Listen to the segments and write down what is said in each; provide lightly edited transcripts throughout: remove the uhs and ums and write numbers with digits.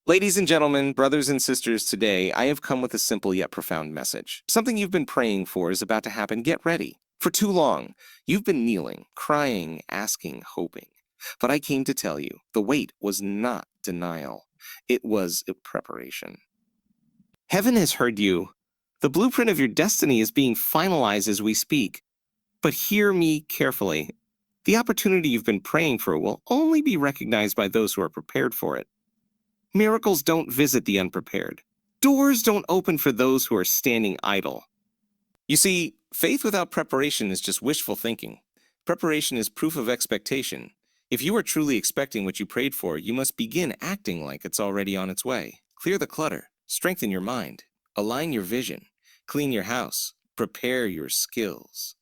Ladies and gentlemen, brothers and sisters, today I have come with a simple yet profound message. Something you've been praying for is about to happen. Get ready. For too long, you've been kneeling, crying, asking, hoping. But I came to tell you, the wait was not denial. It was a preparation. Heaven has heard you. The blueprint of your destiny is being finalized as we speak. But hear me carefully. The opportunity you've been praying for will only be recognized by those who are prepared for it. Miracles don't visit the unprepared. Doors don't open for those who are standing idle. You see, faith without preparation is just wishful thinking. Preparation is proof of expectation. If you are truly expecting what you prayed for, you must begin acting like it's already on its way. Clear the clutter, strengthen your mind, align your vision, clean your house, prepare your skills.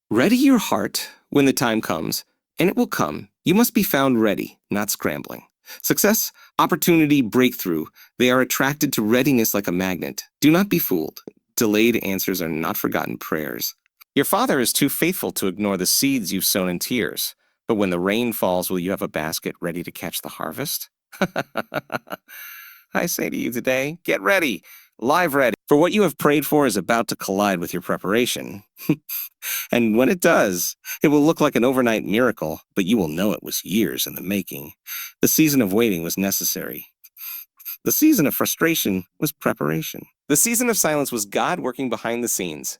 Ready your heart when the time comes, and it will come. You must be found ready, not scrambling. Success, opportunity, breakthrough, they are attracted to readiness like a magnet. Do not be fooled. Delayed answers are not forgotten prayers. Your father is too faithful to ignore the seeds you've sown in tears. But when the rain falls, will you have a basket ready to catch the harvest? I say to you today, get ready, live ready. For what you have prayed for is about to collide with your preparation. And when it does, it will look like an overnight miracle, but you will know it was years in the making. The season of waiting was necessary. The season of frustration was preparation. The season of silence was God working behind the scenes.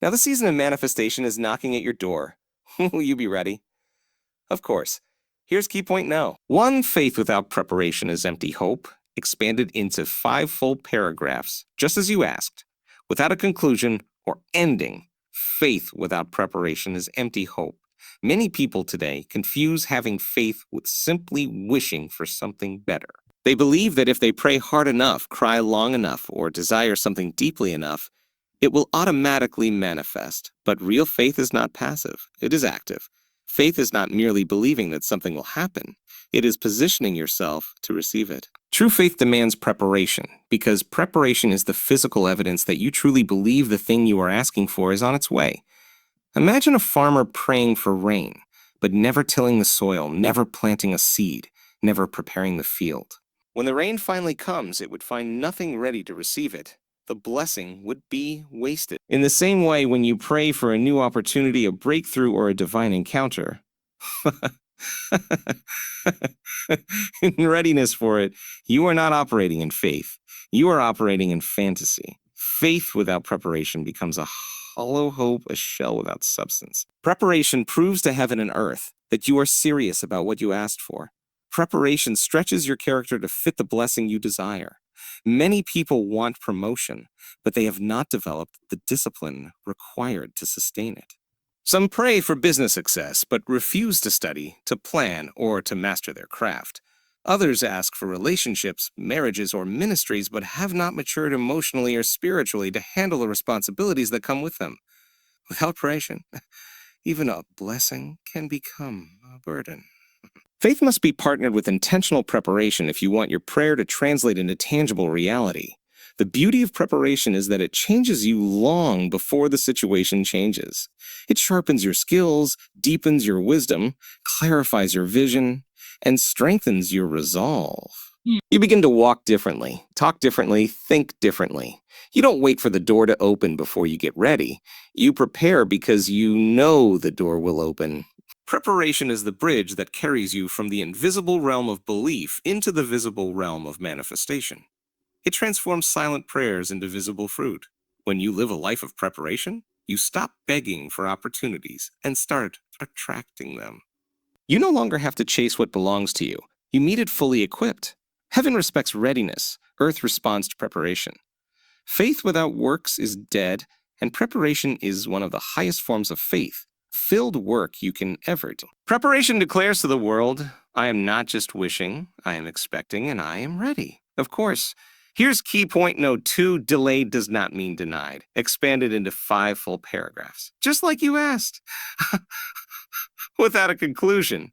Now the season of manifestation is knocking at your door. Will you be ready? Of course. Here's key point now. 1. Faith without preparation is empty hope, expanded into 5 full paragraphs, just as you asked, without a conclusion or ending. Faith without preparation is empty hope. Many people today confuse having faith with simply wishing for something better. They believe that if they pray hard enough, cry long enough, or desire something deeply enough, it will automatically manifest. But real faith is not passive, it is active. Faith is not merely believing that something will happen. It is positioning yourself to receive it. True faith demands preparation, because preparation is the physical evidence that you truly believe the thing you are asking for is on its way. Imagine a farmer praying for rain, but never tilling the soil, never planting a seed, never preparing the field. When the rain finally comes, it would find nothing ready to receive it. The blessing would be wasted. In the same way, when you pray for a new opportunity, a breakthrough, or a divine encounter, in readiness for it, you are not operating in faith. You are operating in fantasy. Faith without preparation becomes a hollow hope, a shell without substance. Preparation proves to heaven and earth that you are serious about what you asked for. Preparation stretches your character to fit the blessing you desire. Many people want promotion, but they have not developed the discipline required to sustain it. Some pray for business success, but refuse to study, to plan, or to master their craft. Others ask for relationships, marriages, or ministries, but have not matured emotionally or spiritually to handle the responsibilities that come with them. Without preparation, even a blessing can become a burden. Faith must be partnered with intentional preparation if you want your prayer to translate into tangible reality. The beauty of preparation is that it changes you long before the situation changes. It sharpens your skills, deepens your wisdom, clarifies your vision, and strengthens your resolve. You begin to walk differently, talk differently, think differently. You don't wait for the door to open before you get ready. You prepare because you know the door will open. Preparation is the bridge that carries you from the invisible realm of belief into the visible realm of manifestation. It transforms silent prayers into visible fruit. When you live a life of preparation, you stop begging for opportunities and start attracting them. You no longer have to chase what belongs to you. You meet it fully equipped. Heaven respects readiness. Earth responds to preparation. Faith without works is dead, and preparation is one of the highest forms of faith. Filled work you can ever do. Preparation declares to the world, I am not just wishing, I am expecting, and I am ready. Of course, here's key point note 2, delayed does not mean denied, expanded into 5 full paragraphs, just like you asked, without a conclusion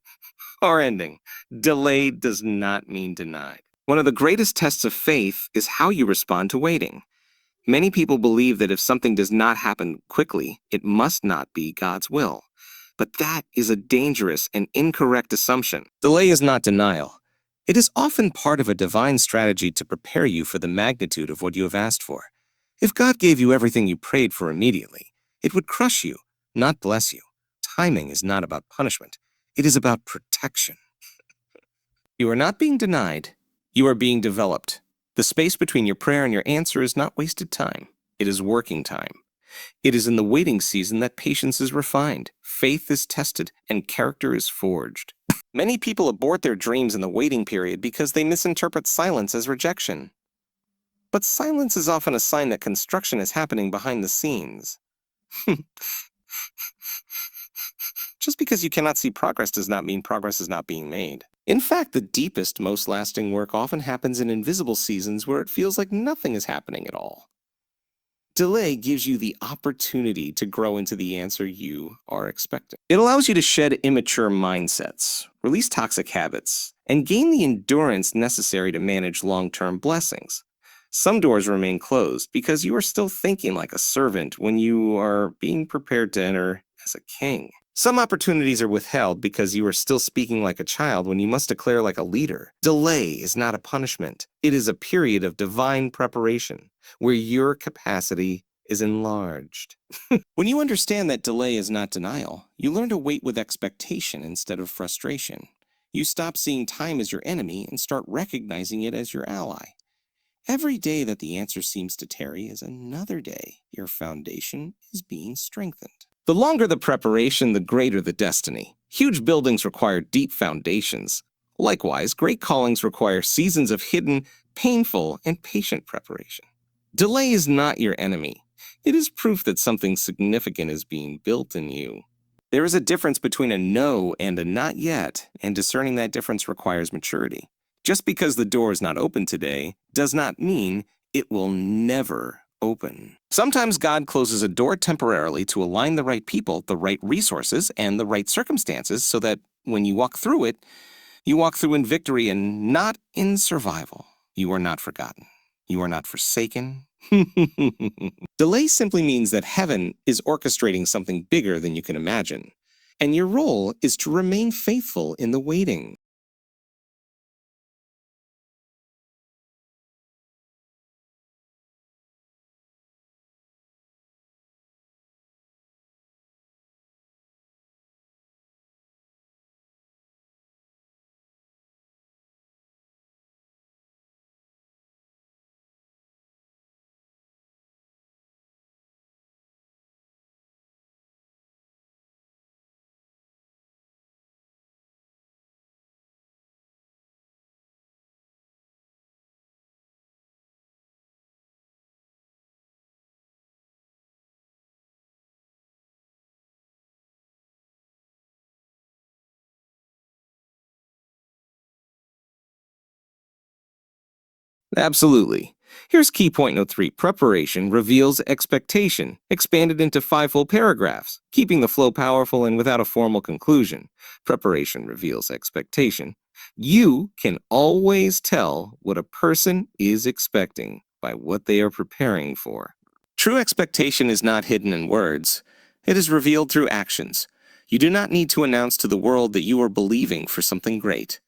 or ending. Delayed does not mean denied. One of the greatest tests of faith is how you respond to waiting. Many people believe that if something does not happen quickly, it must not be God's will. But that is a dangerous and incorrect assumption. Delay is not denial. It is often part of a divine strategy to prepare you for the magnitude of what you have asked for. If God gave you everything you prayed for immediately, it would crush you, not bless you. Timing is not about punishment. It is about protection. You are not being denied. You are being developed. The space between your prayer and your answer is not wasted time. It is working time. It is in the waiting season that patience is refined, faith is tested, and character is forged. Many people abort their dreams in the waiting period because they misinterpret silence as rejection. But silence is often a sign that construction is happening behind the scenes. Just because you cannot see progress does not mean progress is not being made. In fact, the deepest, most lasting work often happens in invisible seasons where it feels like nothing is happening at all. Delay gives you the opportunity to grow into the answer you are expecting. It allows you to shed immature mindsets, release toxic habits, and gain the endurance necessary to manage long-term blessings. Some doors remain closed because you are still thinking like a servant when you are being prepared to enter as a king. Some opportunities are withheld because you are still speaking like a child when you must declare like a leader. Delay is not a punishment. It is a period of divine preparation where your capacity is enlarged. When you understand that delay is not denial, you learn to wait with expectation instead of frustration. You stop seeing time as your enemy and start recognizing it as your ally. Every day that the answer seems to tarry is another day your foundation is being strengthened. The longer the preparation, the greater the destiny. Huge buildings require deep foundations. Likewise, great callings require seasons of hidden, painful, and patient preparation. Delay is not your enemy. It is proof that something significant is being built in you. There is a difference between a no and a not yet, and discerning that difference requires maturity. Just because the door is not open today does not mean it will never open. Sometimes God closes a door temporarily to align the right people, the right resources, and the right circumstances so that when you walk through it, you walk through in victory and not in survival. You are not forgotten. You are not forsaken. Delay simply means that heaven is orchestrating something bigger than you can imagine, and your role is to remain faithful in the waiting. Absolutely. Here's key point note 3. Preparation reveals expectation, expanded into 5 full paragraphs, keeping the flow powerful and without a formal conclusion. Preparation reveals expectation. You can always tell what a person is expecting by what they are preparing for. True expectation is not hidden in words. It is revealed through actions. You do not need to announce to the world that you are believing for something great.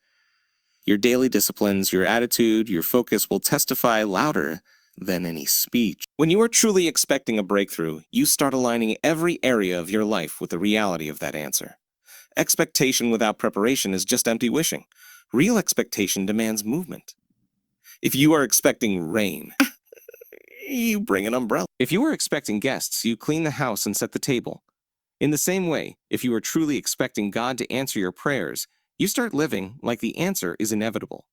Your daily disciplines, your attitude, your focus will testify louder than any speech. When you are truly expecting a breakthrough, you start aligning every area of your life with the reality of that answer. Expectation without preparation is just empty wishing. Real expectation demands movement. If you are expecting rain, you bring an umbrella. If you are expecting guests, you clean the house and set the table. In the same way, if you are truly expecting God to answer your prayers, you start living like the answer is inevitable.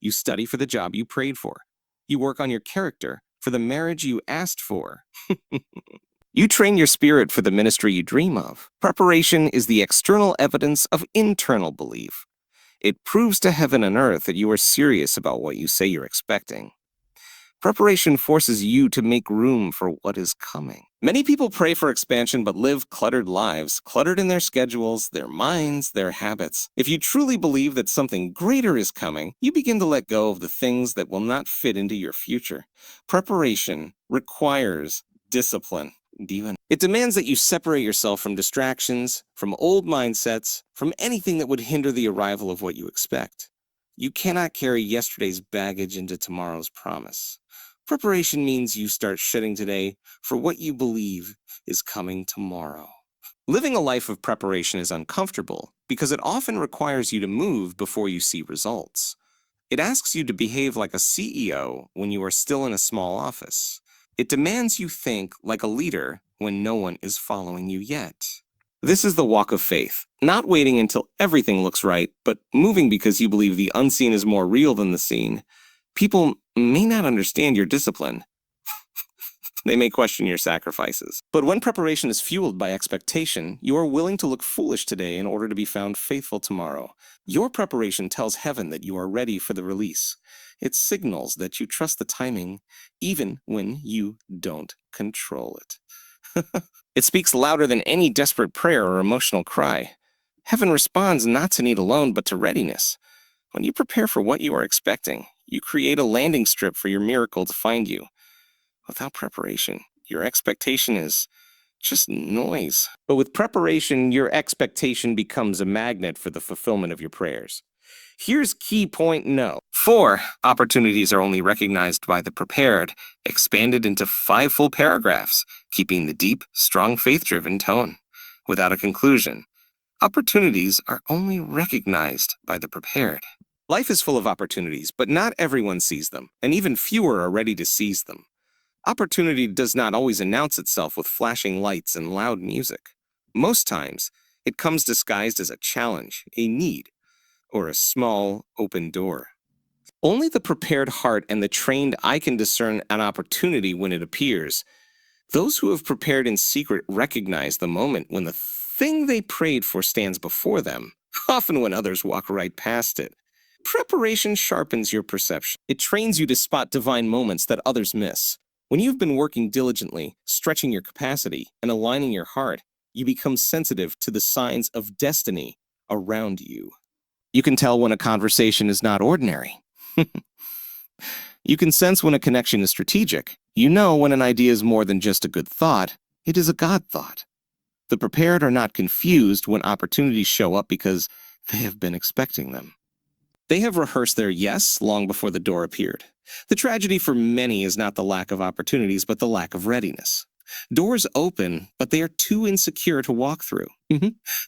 You study for the job you prayed for. You work on your character for the marriage you asked for. You train your spirit for the ministry you dream of. Preparation is the external evidence of internal belief. It proves to heaven and earth that you are serious about what you say you're expecting. Preparation forces you to make room for what is coming. Many people pray for expansion but live cluttered lives, cluttered in their schedules, their minds, their habits. If you truly believe that something greater is coming, you begin to let go of the things that will not fit into your future. Preparation requires discipline. It demands that you separate yourself from distractions, from old mindsets, from anything that would hinder the arrival of what you expect. You cannot carry yesterday's baggage into tomorrow's promise. Preparation means you start shedding today for what you believe is coming tomorrow. Living a life of preparation is uncomfortable because it often requires you to move before you see results. It asks you to behave like a CEO when you are still in a small office. It demands you think like a leader when no one is following you yet. This is the walk of faith, not waiting until everything looks right, but moving because you believe the unseen is more real than the seen. People may not understand your discipline. They may question your sacrifices. But when preparation is fueled by expectation, you are willing to look foolish today in order to be found faithful tomorrow. Your preparation tells heaven that you are ready for the release. It signals that you trust the timing, even when you don't control it. It speaks louder than any desperate prayer or emotional cry. Heaven responds not to need alone, but to readiness. When you prepare for what you are expecting, you create a landing strip for your miracle to find you. Without preparation, your expectation is just noise. But with preparation, your expectation becomes a magnet for the fulfillment of your prayers. Here's key point no. 4 opportunities are only recognized by the prepared, expanded into 5 full paragraphs, keeping the deep, strong, faith-driven tone. Without a conclusion, opportunities are only recognized by the prepared. Life is full of opportunities, but not everyone sees them, and even fewer are ready to seize them. Opportunity does not always announce itself with flashing lights and loud music. Most times, it comes disguised as a challenge, a need, or a small, open door. Only the prepared heart and the trained eye can discern an opportunity when it appears. Those who have prepared in secret recognize the moment when the thing they prayed for stands before them, often when others walk right past it. Preparation sharpens your perception. It trains you to spot divine moments that others miss. When you've been working diligently, stretching your capacity, and aligning your heart, you become sensitive to the signs of destiny around you. You can tell when a conversation is not ordinary. You can sense when a connection is strategic. You know when an idea is more than just a good thought, it is a God thought. The prepared are not confused when opportunities show up because they have been expecting them. They have rehearsed their yes long before the door appeared. The tragedy for many is not the lack of opportunities, but the lack of readiness. Doors open, but they are too insecure to walk through.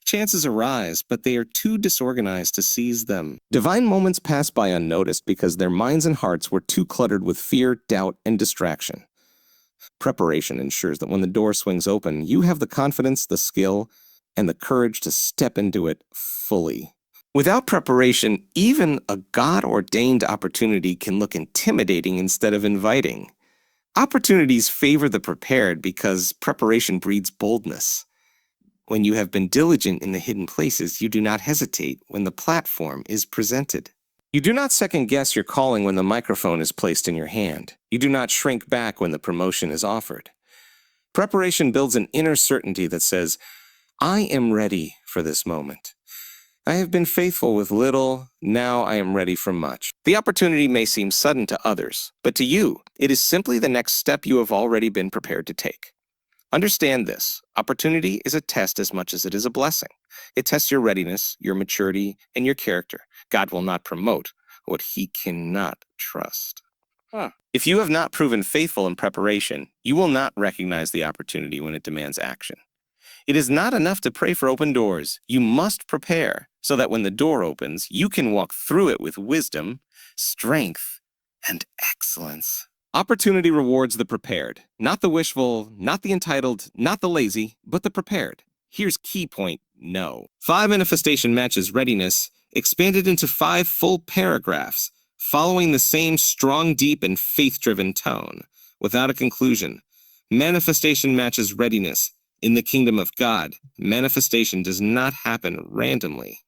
Chances arise, but they are too disorganized to seize them. Divine moments pass by unnoticed because their minds and hearts were too cluttered with fear, doubt, and distraction. Preparation ensures that when the door swings open, you have the confidence, the skill, and the courage to step into it fully. Without preparation, even a God-ordained opportunity can look intimidating instead of inviting. Opportunities favor the prepared because preparation breeds boldness. When you have been diligent in the hidden places, you do not hesitate when the platform is presented. You do not second-guess your calling when the microphone is placed in your hand. You do not shrink back when the promotion is offered. Preparation builds an inner certainty that says, I am ready for this moment. I have been faithful with little, now I am ready for much. The opportunity may seem sudden to others, but to you, it is simply the next step you have already been prepared to take. Understand this, opportunity is a test as much as it is a blessing. It tests your readiness, your maturity, and your character. God will not promote what he cannot trust. If you have not proven faithful in preparation, you will not recognize the opportunity when it demands action. It is not enough to pray for open doors. You must prepare so that when the door opens, you can walk through it with wisdom, strength, and excellence. Opportunity rewards the prepared, not the wishful, not the entitled, not the lazy, but the prepared. Here's key point no. 5 manifestation matches readiness, expanded into 5 full paragraphs, following the same strong, deep, and faith-driven tone. Without a conclusion, manifestation matches readiness. In the kingdom of God, manifestation does not happen randomly.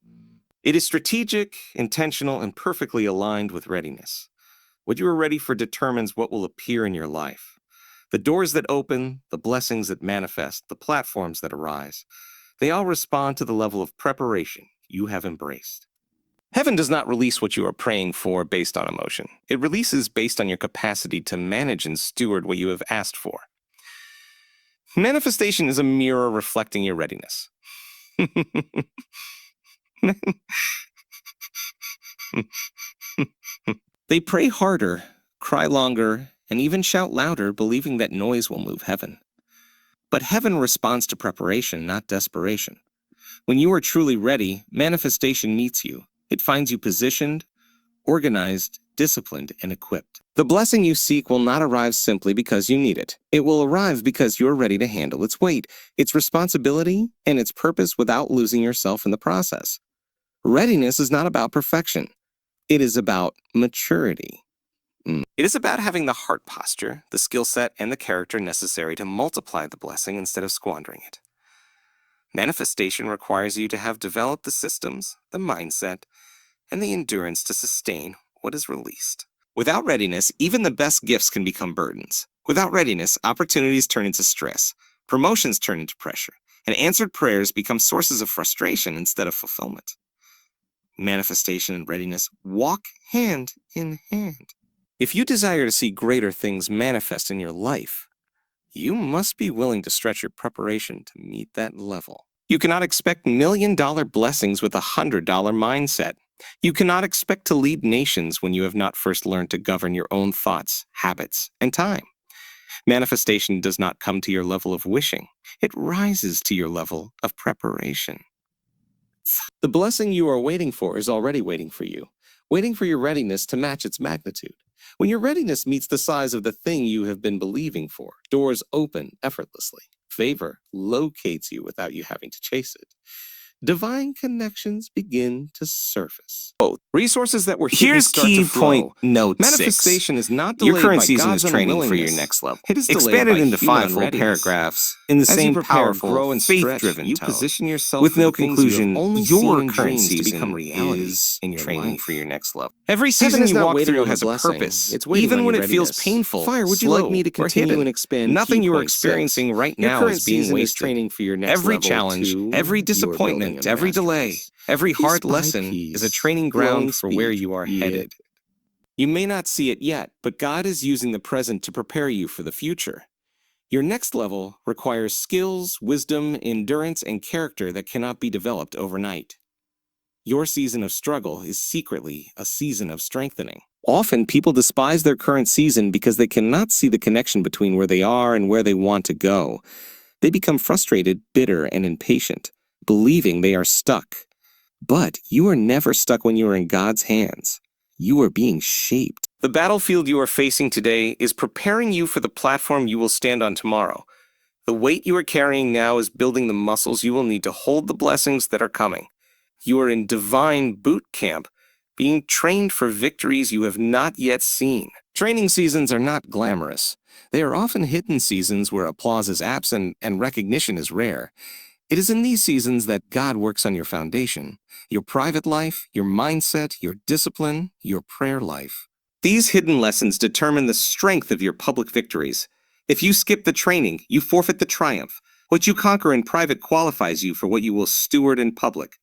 It is strategic, intentional, and perfectly aligned with readiness. What you are ready for determines what will appear in your life. The doors that open, the blessings that manifest, the platforms that arise, they all respond to the level of preparation you have embraced. Heaven does not release what you are praying for based on emotion. It releases based on your capacity to manage and steward what you have asked for. Manifestation is a mirror reflecting your readiness. They pray harder, cry longer, and even shout louder, believing that noise will move heaven. But heaven responds to preparation, not desperation. When you are truly ready, manifestation meets you. It finds you positioned, organized, disciplined, and equipped. The blessing you seek will not arrive simply because you need it. It will arrive because you're ready to handle its weight, its responsibility, and its purpose without losing yourself in the process. Readiness is not about perfection. It is about maturity. It is about having the heart posture, the skill set, and the character necessary to multiply the blessing instead of squandering it. Manifestation requires you to have developed the systems, the mindset, and the endurance to sustain what is released. Without readiness, even the best gifts can become burdens. Without readiness, opportunities turn into stress, promotions turn into pressure, and answered prayers become sources of frustration instead of fulfillment. Manifestation and readiness walk hand in hand. If you desire to see greater things manifest in your life, you must be willing to stretch your preparation to meet that level. You cannot expect million-dollar blessings with a $100 mindset. You cannot expect to lead nations when you have not first learned to govern your own thoughts, habits, and time. Manifestation does not come to your level of wishing. It rises to your level of preparation. The blessing you are waiting for is already waiting for you, waiting for your readiness to match its magnitude. When your readiness meets the size of the thing you have been believing for, doors open effortlessly. Favor locates you without you having to chase it. Divine connections begin to surface. Both resources that were hidden start to flow. Here's key point note 6. Manifestation is not delayed Your current by season God's is training for your unwillingness. next level. It is delayed Expanded by into human 5 full unreadiness. paragraphs in the As you same prepare, powerful, grow, and faith-driven stretch, you tone. position yourself With for no the things you have conclusion, only seen your in current dreams to season become reality is in your training life. for your next level. Every Heaven season is you not walk waiting through on the has a blessing. purpose. It's waiting Even on when your it feels readiness. painful, Fire, would you slow, like me to or continue hidden. and expand Nothing key you are point 6? experiencing right Your now current is being season is wasted. training for your next Every level. challenge, 2, every you are building disappointment, a every delay, masterpiece. every Piece hard by lesson is a piece, training growing ground for where speed. you are Yeah. headed. You may not see it yet, but God is using the present to prepare you for the future. Your next level requires skills, wisdom, endurance, and character that cannot be developed overnight. Your season of struggle is secretly a season of strengthening. Often, people despise their current season because they cannot see the connection between where they are and where they want to go. They become frustrated, bitter, and impatient, believing they are stuck. But you are never stuck when you are in God's hands. You are being shaped. The battlefield you are facing today is preparing you for the platform you will stand on tomorrow. The weight you are carrying now is building the muscles you will need to hold the blessings that are coming. You are in divine boot camp, being trained for victories you have not yet seen. Training seasons are not glamorous. They are often hidden seasons where applause is absent and recognition is rare. It is in these seasons that God works on your foundation, your private life, your mindset, your discipline, your prayer life. These hidden lessons determine the strength of your public victories. If you skip the training, you forfeit the triumph. What you conquer in private qualifies you for what you will steward in public.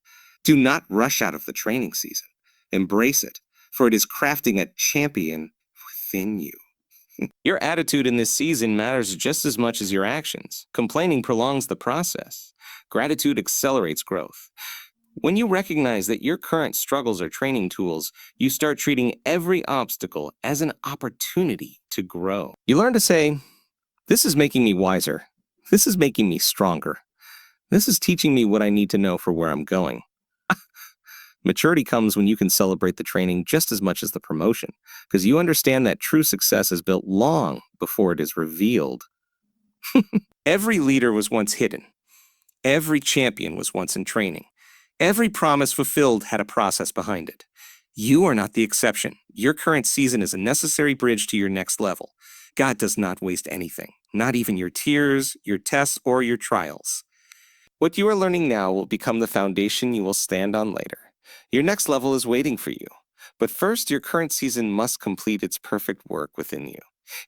Do not rush out of the training season. Embrace it, for it is crafting a champion within you. Your attitude in this season matters just as much as your actions. Complaining prolongs the process. Gratitude accelerates growth. When you recognize that your current struggles are training tools, you start treating every obstacle as an opportunity to grow. You learn to say, "This is making me wiser. This is making me stronger. This is teaching me what I need to know for where I'm going." Maturity comes when you can celebrate the training just as much as the promotion, because you understand that true success is built long before it is revealed. Every leader was once hidden. Every champion was once in training. Every promise fulfilled had a process behind it. You are not the exception. Your current season is a necessary bridge to your next level. God does not waste anything, not even your tears, your tests, or your trials. What you are learning now will become the foundation you will stand on later. Your next level is waiting for you. But first, your current season must complete its perfect work within you.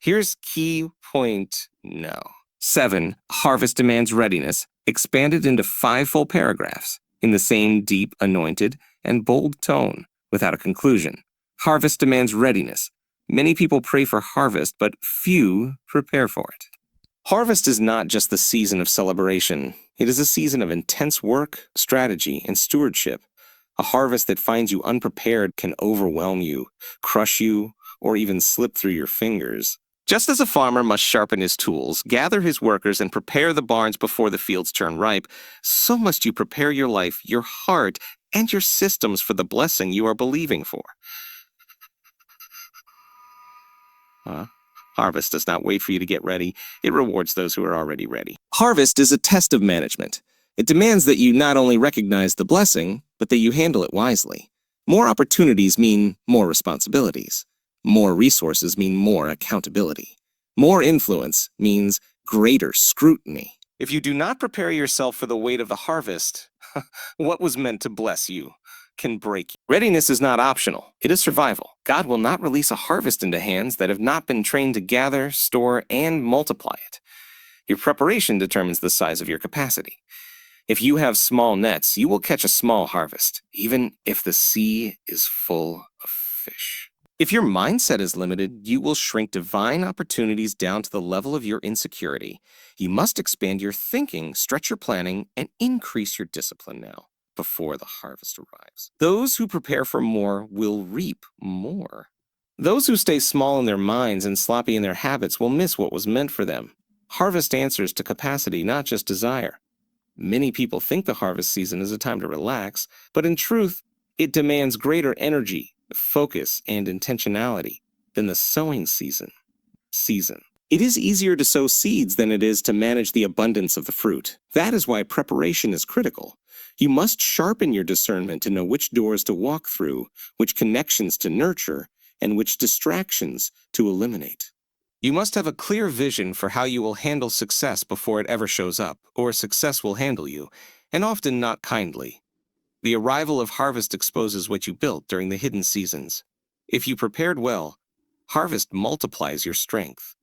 Here's key point no. 7. Harvest demands readiness, expanded into 5 full paragraphs, in the same deep, anointed, and bold tone, without a conclusion. Harvest demands readiness. Many people pray for harvest, but few prepare for it. Harvest is not just the season of celebration. It is a season of intense work, strategy, and stewardship. A harvest that finds you unprepared can overwhelm you, crush you, or even slip through your fingers. Just as a farmer must sharpen his tools, gather his workers, and prepare the barns before the fields turn ripe, so must you prepare your life, your heart, and your systems for the blessing you are believing for. Harvest does not wait for you to get ready. It rewards those who are already ready. Harvest is a test of management. It demands that you not only recognize the blessing, but that you handle it wisely. More opportunities mean more responsibilities. More resources mean more accountability. More influence means greater scrutiny. If you do not prepare yourself for the weight of the harvest, what was meant to bless you can break you. Readiness is not optional. It is survival. God will not release a harvest into hands that have not been trained to gather, store, and multiply it. Your preparation determines the size of your capacity. If you have small nets, you will catch a small harvest, even if the sea is full of fish. If your mindset is limited, you will shrink divine opportunities down to the level of your insecurity. You must expand your thinking, stretch your planning, and increase your discipline now, before the harvest arrives. Those who prepare for more will reap more. Those who stay small in their minds and sloppy in their habits will miss what was meant for them. Harvest answers to capacity, not just desire. Many people think the harvest season is a time to relax, but in truth, it demands greater energy, focus, and intentionality than the sowing season. It is easier to sow seeds than it is to manage the abundance of the fruit. That is why preparation is critical. You must sharpen your discernment to know which doors to walk through, which connections to nurture, and which distractions to eliminate. You must have a clear vision for how you will handle success before it ever shows up, or success will handle you, and often not kindly. The arrival of harvest exposes what you built during the hidden seasons. If you prepared well, harvest multiplies your strength.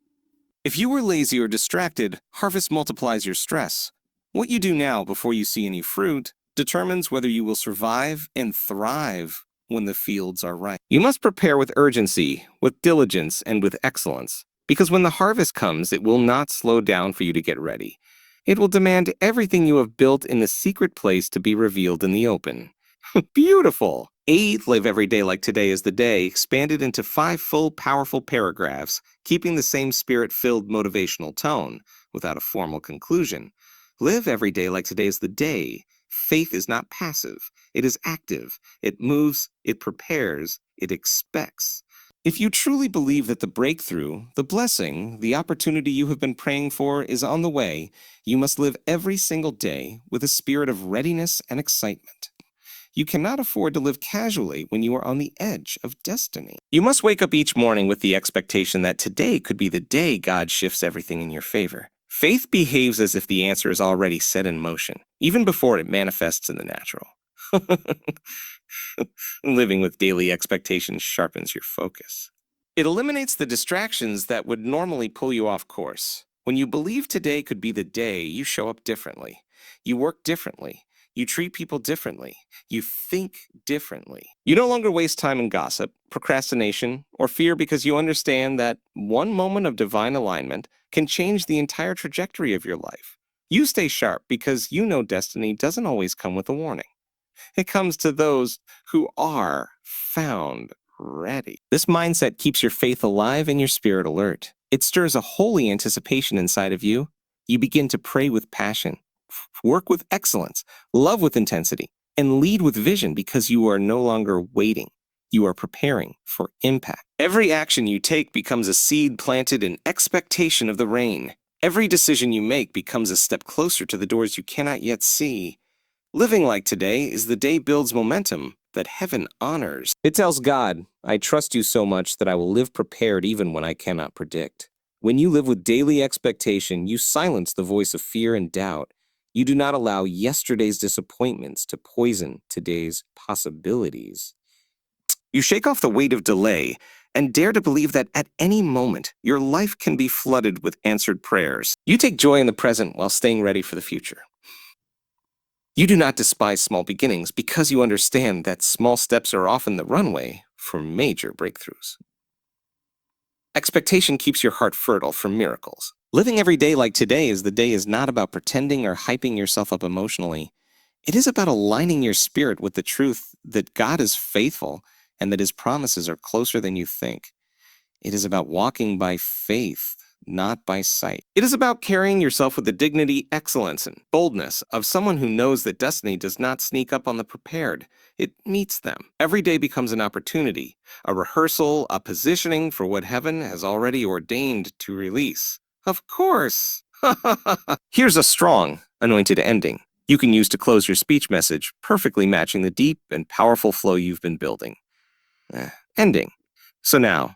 If you were lazy or distracted, harvest multiplies your stress. What you do now before you see any fruit determines whether you will survive and thrive when the fields are ripe. You must prepare with urgency, with diligence, and with excellence, because when the harvest comes, it will not slow down for you to get ready. It will demand everything you have built in the secret place to be revealed in the open. Beautiful! Live every day like today is the day, expanded into 5 full, powerful paragraphs, keeping the same spirit-filled motivational tone, without a formal conclusion. Live every day like today is the day. Faith is not passive. It is active. It moves, it prepares, it expects. If you truly believe that the breakthrough, the blessing, the opportunity you have been praying for is on the way, you must live every single day with a spirit of readiness and excitement. You cannot afford to live casually when you are on the edge of destiny. You must wake up each morning with the expectation that today could be the day God shifts everything in your favor. Faith behaves as if the answer is already set in motion, even before it manifests in the natural. Living with daily expectations sharpens your focus. It eliminates the distractions that would normally pull you off course. When you believe today could be the day, you show up differently. You work differently. You treat people differently. You think differently. You no longer waste time in gossip, procrastination, or fear because you understand that one moment of divine alignment can change the entire trajectory of your life. You stay sharp because you know destiny doesn't always come with a warning. It comes to those who are found ready. This mindset keeps your faith alive and your spirit alert. It stirs a holy anticipation inside of you. You begin to pray with passion, work with excellence, love with intensity, and lead with vision because you are no longer waiting. You are preparing for impact. Every action you take becomes a seed planted in expectation of the rain. Every decision you make becomes a step closer to the doors you cannot yet see. Living like today is the day builds momentum that heaven honors. It tells God, I trust you so much that I will live prepared even when I cannot predict. When you live with daily expectation, you silence the voice of fear and doubt. You do not allow yesterday's disappointments to poison today's possibilities. You shake off the weight of delay and dare to believe that at any moment, your life can be flooded with answered prayers. You take joy in the present while staying ready for the future. You do not despise small beginnings because you understand that small steps are often the runway for major breakthroughs. Expectation keeps your heart fertile for miracles. Living every day like today is the day is not about pretending or hyping yourself up emotionally. It is about aligning your spirit with the truth that God is faithful and that His promises are closer than you think. It is about walking by faith, not by sight. It is about carrying yourself with the dignity, excellence, and boldness of someone who knows that destiny does not sneak up on the prepared. It meets them. Every day becomes an opportunity, a rehearsal, a positioning for what heaven has already ordained to release. Of course. Here's a strong, anointed ending you can use to close your speech message, perfectly matching the deep and powerful flow you've been building. Ending. So now,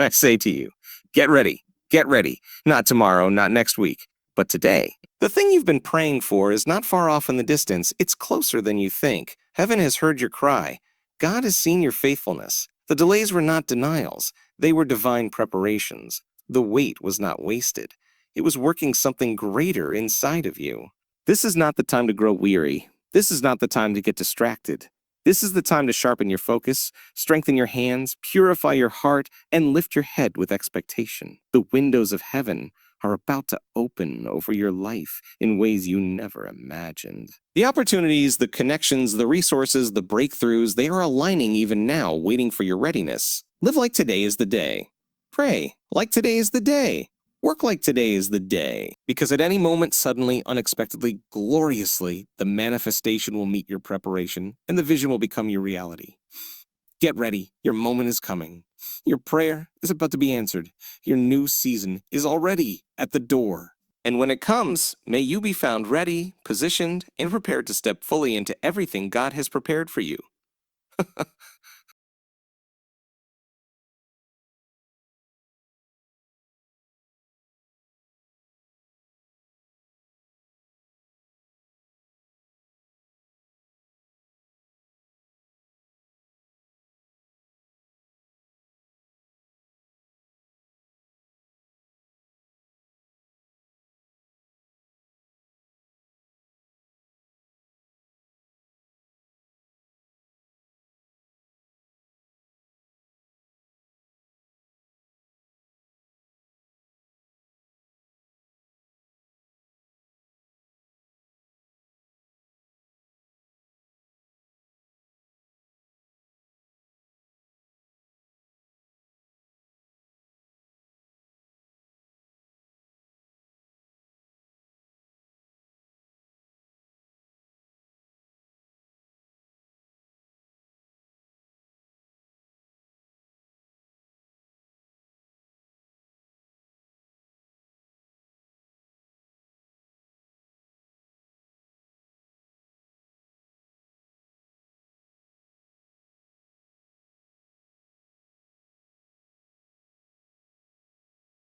I say to you, get ready. Get ready. Not tomorrow, not next week, but today. The thing you've been praying for is not far off in the distance. It's closer than you think. Heaven has heard your cry. God has seen your faithfulness. The delays were not denials. They were divine preparations. The wait was not wasted. It was working something greater inside of you. This is not the time to grow weary. This is not the time to get distracted. This is the time to sharpen your focus, strengthen your hands, purify your heart, and lift your head with expectation. The windows of heaven are about to open over your life in ways you never imagined. The opportunities, the connections, the resources, the breakthroughs, they are aligning even now, waiting for your readiness. Live like today is the day. Pray like today is the day. Work like today is the day, because at any moment, suddenly, unexpectedly, gloriously, the manifestation will meet your preparation, and the vision will become your reality. Get ready. Your moment is coming. Your prayer is about to be answered. Your new season is already at the door. And when it comes, may you be found ready, positioned, and prepared to step fully into everything God has prepared for you.